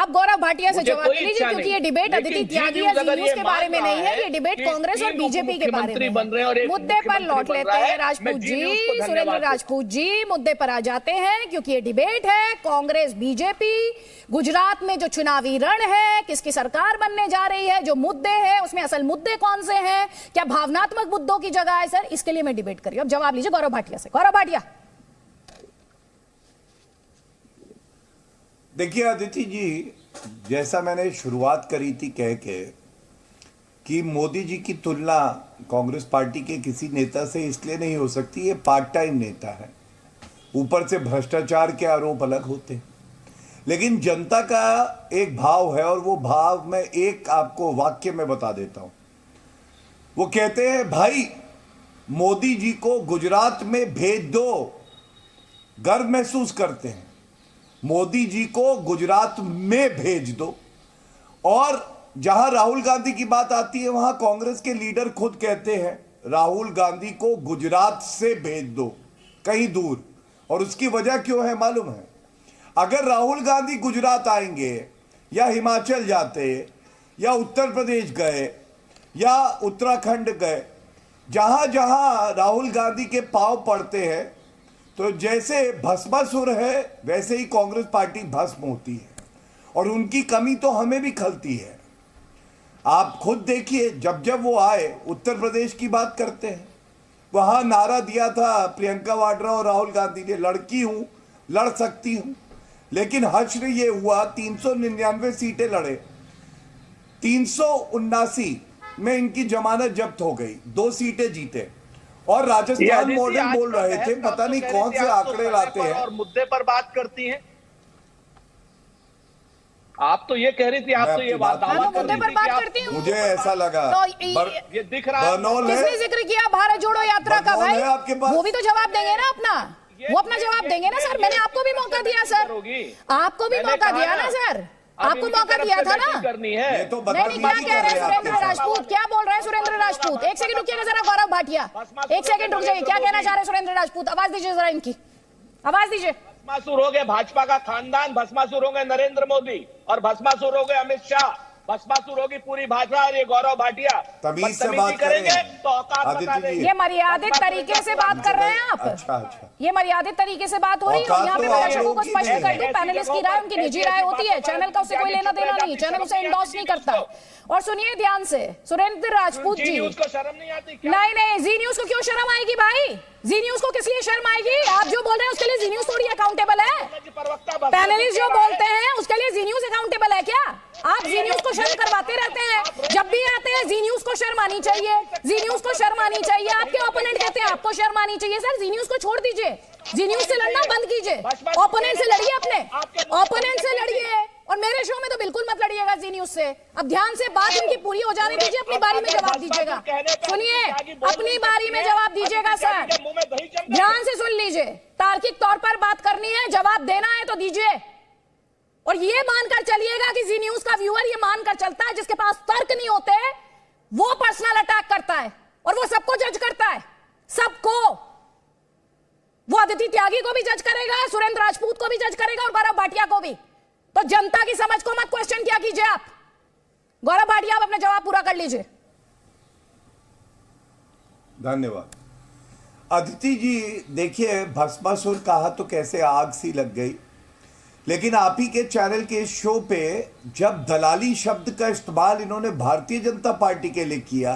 आप गौरव भाटिया से जवाब दीजिए, क्योंकि ये डिबेट अदिति त्यागी या जी न्यूज के बारे में नहीं है, ये डिबेट कांग्रेस और बीजेपी के बारे में है। मुद्दे पर लौट लेते हैं राजपूत जी, सुरेंद्र राजपूत जी मुद्दे पर आ जाते हैं, क्योंकि ये डिबेट है कांग्रेस बीजेपी, गुजरात में जो चुनावी रण है, किसकी सरकार बनने जा रही है, जो मुद्दे हैं उसमें असल मुद्दे कौन से हैं, क्या भावनात्मक मुद्दों की जगह है सर, इसके लिए मैं डिबेट करी। अब जवाब लीजिए गौरव भाटिया से। गौरव भाटिया। देखिए अदिति जी, जैसा मैंने शुरुआत करी थी कह के कि मोदी जी की तुलना कांग्रेस पार्टी के किसी नेता से इसलिए नहीं हो सकती, ये पार्ट टाइम नेता है, ऊपर से भ्रष्टाचार के आरोप अलग होते हैं, लेकिन जनता का एक भाव है और वो भाव मैं एक आपको वाक्य में बता देता हूं। वो कहते हैं भाई मोदी जी को गुजरात में भेज दो, गर्व महसूस करते हैं, मोदी जी को गुजरात में भेज दो। और जहां राहुल गांधी की बात आती है वहां कांग्रेस के लीडर खुद कहते हैं राहुल गांधी को गुजरात से भेज दो कहीं दूर। और उसकी वजह क्यों है मालूम है? अगर राहुल गांधी गुजरात आएंगे या हिमाचल जाते या उत्तर प्रदेश गए या उत्तराखंड गए, जहां जहां राहुल गांधी के पांव पड़ते हैं, तो जैसे भस्मासुर है वैसे ही कांग्रेस पार्टी भस्म होती है और उनकी कमी तो हमें भी खलती है। आप खुद देखिए, जब जब वो आए उत्तर प्रदेश की बात करते हैं, वहां नारा दिया था प्रियंका वाड्रा और राहुल गांधी ने, लड़की हूं लड़ सकती हूं, लेकिन हश्र ये हुआ 399 सीटें लड़े, 379 में इनकी जमानत जब्त हो गई, 2 सीटें जीते और राजस्थान मॉडल बोल रहे थे, पता नहीं कौन से आंकड़े लाते हैं और मुद्दे पर बात करती हैं। आप तो ये कह रही थी, आप तो ये बात मुद्दे पर बात करती हूँ, मुझे ऐसा लगा तो ये दिख रहा है। किसने जिक्र किया भारत जोड़ो यात्रा का? भाई वो भी तो जवाब देंगे ना अपना, वो अपना जवाब देंगे ना सर। मैंने आपको भी मौका दिया सर, आपको भी मौका दिया ना सर, आपको मौका दिया था ना। करनी है तो नहीं, क्या कह रहे हैं सुरेंद्र राजपूत? क्या बोल रहे हैं सुरेंद्र राजपूत? एक सेकंड रुकिएगा जरा गौरव भाटिया, एक सेकंड रुक जाइए। क्या कहना चाह रहे हैं सुरेंद्र राजपूत? आवाज दीजिए जरा, इनकी आवाज दीजिए। भस्मासुर हो गए भाजपा का खानदान, भस्मासुर हो गए नरेंद्र मोदी और भस्मासुर हो गए अमित शाह, भस्मासुर होगी पूरी भाजपा। और ये गौरव भाटिया तमीज से बात करेंगे तो औकात बता देंगे। ये मर्यादित तरीके से बात कर रहे हैं आप। अच्छा। ये मर्यादित तरीके से बात हो रही है। यहाँ पे मैं दर्शकों को स्पष्ट कर दूं, पैनलिस्ट की राय उनकी निजी राय होती है, चैनल का उससे कोई लेना देना नहीं, चैनल उसे इंडोर्स नहीं करता। और सुनिए ध्यान से सुरेंद्र राजपूत जी, उसको शर्म नहीं आती? नहीं, जी न्यूज को क्यों शर्म आएगी भाई? जी न्यूज को किस लिए शर्म आएगी? आप जो बोल रहे हैं उसके लिए जी न्यूज थोड़ी अकाउंटेबल है। पैनलिस्ट जो बोलते हैं उसके लिए जी न्यूज अकाउंटेबल है क्या? आप जी न्यूज को शर्म करवाते रहते हैं, जब भी आते हैं जी न्यूज को शर्म आनी चाहिए, जी न्यूज को शर्म आनी चाहिए। आपके ओपोनेंट कहते हैं आपको शर्म आनी चाहिए। सर जी न्यूज को छोड़ दीजिए, जी न्यूज से लड़ना बंद कीजिए, ओपोनेंट से लड़िए, अपने ओपोनेंट से लड़िए, और मेरे शो में तो बिल्कुल मत लड़िएगा जी न्यूज से। अब ध्यान से बात उनकी पूरी हो जाने दीजिए, अपनी बारी में जवाब दीजिएगा। सुनिए, अपनी बारी में जवाब दीजिएगा सर, ध्यान से सुन लीजिए। तार्किक तौर पर बात करनी है, जवाब देना है तो दीजिए। और ये मानकर चलिएगा कि जी न्यूज का व्यूअर ये मानकर चलता है जिसके पास तर्क नहीं होते वो पर्सनल अटैक करता है और वो सबको जज करता है, सबको। वो अदिति त्यागी को भी जज करेगा, सुरेंद्र राजपूत को भी जज करेगा और गौरव भाटिया को भी। तो जनता की समझ को मत क्वेश्चन किया कीजिए आप। गौरव भाटिया आप अपना जवाब पूरा कर लीजिए। धन्यवाद। अदिति जी देखिए, भस्मासुर कहा तो कैसे आग सी लग गई, लेकिन आप ही के चैनल के शो पे जब दलाली शब्द का इस्तेमाल इन्होंने भारतीय जनता पार्टी के लिए किया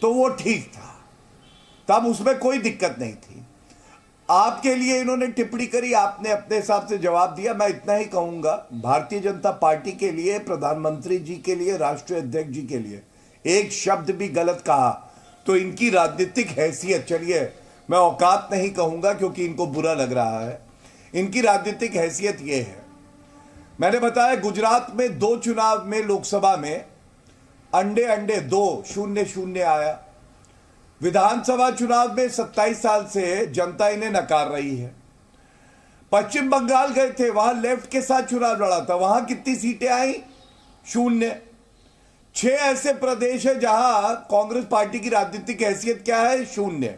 तो वो ठीक था, तब उसमें कोई दिक्कत नहीं थी। आपके लिए इन्होंने टिप्पणी करी, आपने अपने हिसाब से जवाब दिया। मैं इतना ही कहूंगा, भारतीय जनता पार्टी के लिए, प्रधानमंत्री जी के लिए, राष्ट्रीय अध्यक्ष जी के लिए एक शब्द भी गलत कहा तो इनकी राजनीतिक हैसियत, चलिए मैं औकात नहीं कहूंगा क्योंकि इनको बुरा लग रहा है, इनकी राजनीतिक हैसियत ये है। मैंने बताया गुजरात में 2 चुनाव में, लोकसभा में अंडे 2-0 आया। विधानसभा चुनाव में 27 साल से जनता इन्हें नकार रही है। पश्चिम बंगाल गए थे, वहां लेफ्ट के साथ चुनाव लड़ा था, वहां कितनी सीटें आई? 0। 6 ऐसे प्रदेश है जहां कांग्रेस पार्टी की राजनीतिक हैसियत क्या है? 0।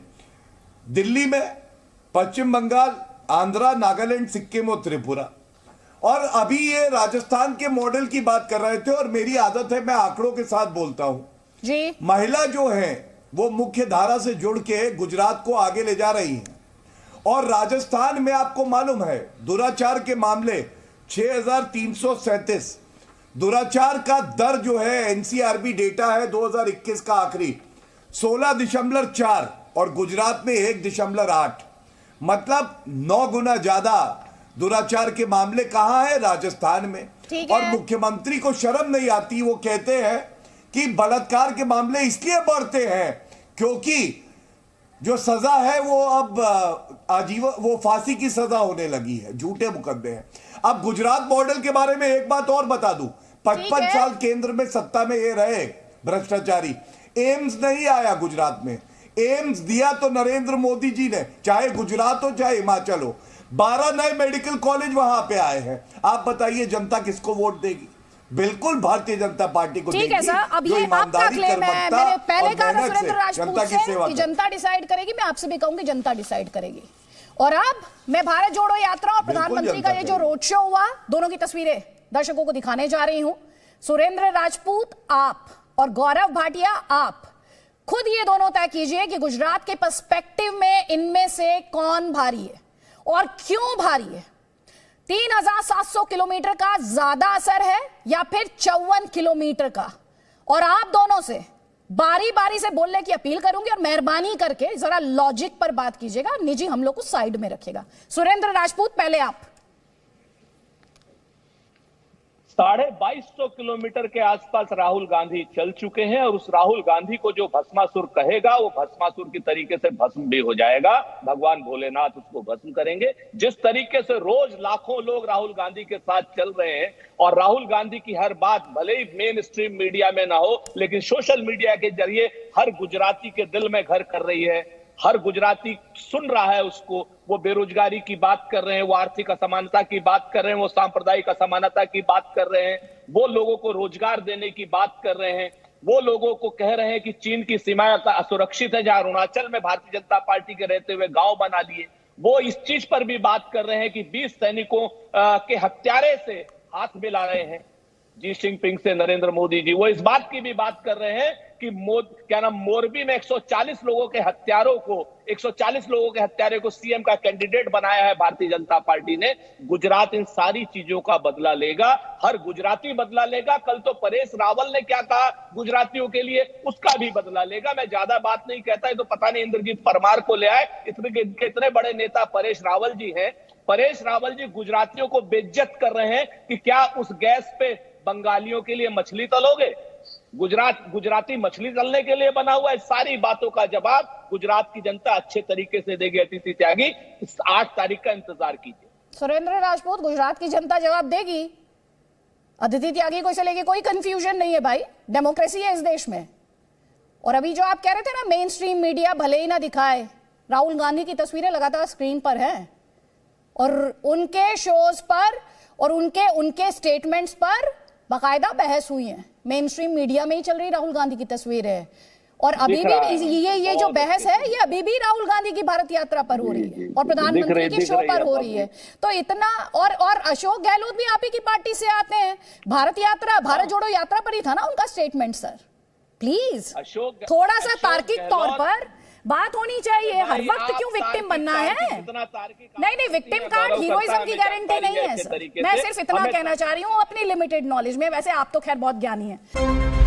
दिल्ली में, पश्चिम बंगाल, आंध्रा, नागालैंड, सिक्किम और त्रिपुरा। और अभी ये राजस्थान के मॉडल की बात कर रहे थे, और मेरी आदत है मैं आंकड़ों के साथ बोलता हूं जी। महिला जो है वो मुख्य धारा से जुड़ के गुजरात को आगे ले जा रही है, और राजस्थान में आपको मालूम है दुराचार के मामले 6337, दुराचार का दर जो है एनसीआरबी डेटा है 2021 का आखिरी 16.4 और गुजरात में 1.8, मतलब 9 गुना ज्यादा दुराचार के मामले कहां है? राजस्थान में। और मुख्यमंत्री को शर्म नहीं आती, वो कहते हैं कि बलात्कार के मामले इसलिए बढ़ते हैं क्योंकि जो सजा है वो अब आजीवन, वो फांसी की सजा होने लगी है, झूठे मुकदमे हैं। अब गुजरात मॉडल के बारे में एक बात और बता दूं, 55 साल केंद्र में सत्ता में ये रहे भ्रष्टाचारी, एम्स नहीं आया गुजरात में। एम्स दिया तो नरेंद्र मोदी जी ने, चाहे गुजरात हो चाहे हिमाचल हो। 12 नए मेडिकल कॉलेज वहां पे आए हैं। आप बताइए जनता किसको वोट देगी? बिल्कुल भारतीय जनता पार्टी को देगी। ठीक है सर, अब ये आपका क्लेम है, मैंने पहले कहा था सुरेंद्र राजपूत से कि जनता डिसाइड करेगी, मैं आपसे भी कहूंगी जनता डिसाइड करेगी। और अब मैं भारत जोड़ो यात्रा और प्रधानमंत्री का ये जो रोड शो हुआ, दोनों की तस्वीरें दर्शकों को दिखाने जा रही हूं। सुरेंद्र राजपूत आप और गौरव भाटिया आप खुद ये दोनों तय कीजिए कि गुजरात के पर्सपेक्टिव में इनमें से कौन भारी है और क्यों भारी है। 3700 किलोमीटर का ज्यादा असर है या फिर 54 किलोमीटर का? और आप दोनों से बारी बारी से बोलने की अपील करूंगी और मेहरबानी करके जरा लॉजिक पर बात कीजिएगा, निजी हमलों को साइड में रखिएगा। सुरेंद्र राजपूत पहले आप। 2250 किलोमीटर के आसपास राहुल गांधी चल चुके हैं, और उस राहुल गांधी को जो भस्मासुर कहेगा वो भस्मासुर की तरीके से भस्म भी हो जाएगा। भगवान भोलेनाथ उसको भस्म करेंगे। जिस तरीके से रोज लाखों लोग राहुल गांधी के साथ चल रहे हैं, और राहुल गांधी की हर बात भले ही मेन स्ट्रीम मीडिया में ना हो, लेकिन सोशल मीडिया के जरिए हर गुजराती के दिल में घर कर रही है। हर गुजराती सुन रहा है उसको। वो बेरोजगारी की बात कर रहे हैं, वो आर्थिक असमानता की बात कर रहे हैं, वो सांप्रदायिक असमानता की बात कर रहे हैं, वो लोगों को रोजगार देने की बात कर रहे हैं, वो लोगों को कह रहे हैं कि चीन की सीमाएं असुरक्षित है, जहां अरुणाचल में भारतीय जनता पार्टी के रहते हुए गांव बना लिए। वो इस चीज पर भी बात कर रहे हैं कि 20 सैनिकों के हत्यारे से हाथ मिला रहे हैं जी जिनपिंग से नरेंद्र मोदी जी। वो इस बात की भी बात कर रहे हैं कि मोरबी में 140 लोगों के हत्यारे को सीएम का कैंडिडेट बनाया है भारतीय जनता पार्टी ने। गुजरात इन सारी चीजों का बदला लेगा, हर गुजराती बदला लेगा। कल तो परेश रावल ने क्या कहा गुजरातियों के लिए, उसका भी बदला लेगा। मैं ज्यादा बात नहीं कहता, है तो पता नहीं इंद्रजीत परमार को ले आए, इतने बड़े नेता परेश रावल जी हैं। परेश रावल जी गुजरातियों को बेइज्जत कर रहे हैं कि क्या उस गैस पे बंगालियों के लिए मछली तलोगे? गुजराती मछली तलने के लिए बना हुआ है। सारी बातों का जवाब गुजरात की जनता अच्छे तरीके से देगी। अतिथि त्यागी, इस 8 तारीख का इंतजार कीजिए। सुरेंद्र राजपूत, गुजरात की जनता जवाब देगी, अतिथि त्यागी को इसे लेके कोई कंफ्यूजन नहीं है भाई, डेमोक्रेसी है इस देश में। और अभी जो आप कह रहे थे ना, मेन स्ट्रीम मीडिया भले ही ना दिखाए, राहुल गांधी की तस्वीरें लगातार स्क्रीन पर हैं और उनके शोज पर और उनके स्टेटमेंट्स पर बाकायदा बहस हुई है। मेन स्ट्रीम मीडिया में ही चल रही राहुल गांधी की तस्वीर है, और अभी भी ये जो बहस है ये अभी भी राहुल गांधी की भारत यात्रा पर हो रही है और प्रधानमंत्री के शो पर हो रही है। तो इतना और अशोक गहलोत भी आप ही की पार्टी से आते हैं। भारत जोड़ो यात्रा पर ही था ना उनका स्टेटमेंट। सर प्लीज थोड़ा सा तार्किक तौर पर बात होनी चाहिए। हर वक्त क्यों विक्टिम बनना है? नहीं, विक्टिम कार्ड हीरोइज्म की गारंटी नहीं है सर। मैं सिर्फ इतना कहना चाह रही हूँ अपनी लिमिटेड नॉलेज में। वैसे आप तो खैर बहुत ज्ञानी हैं।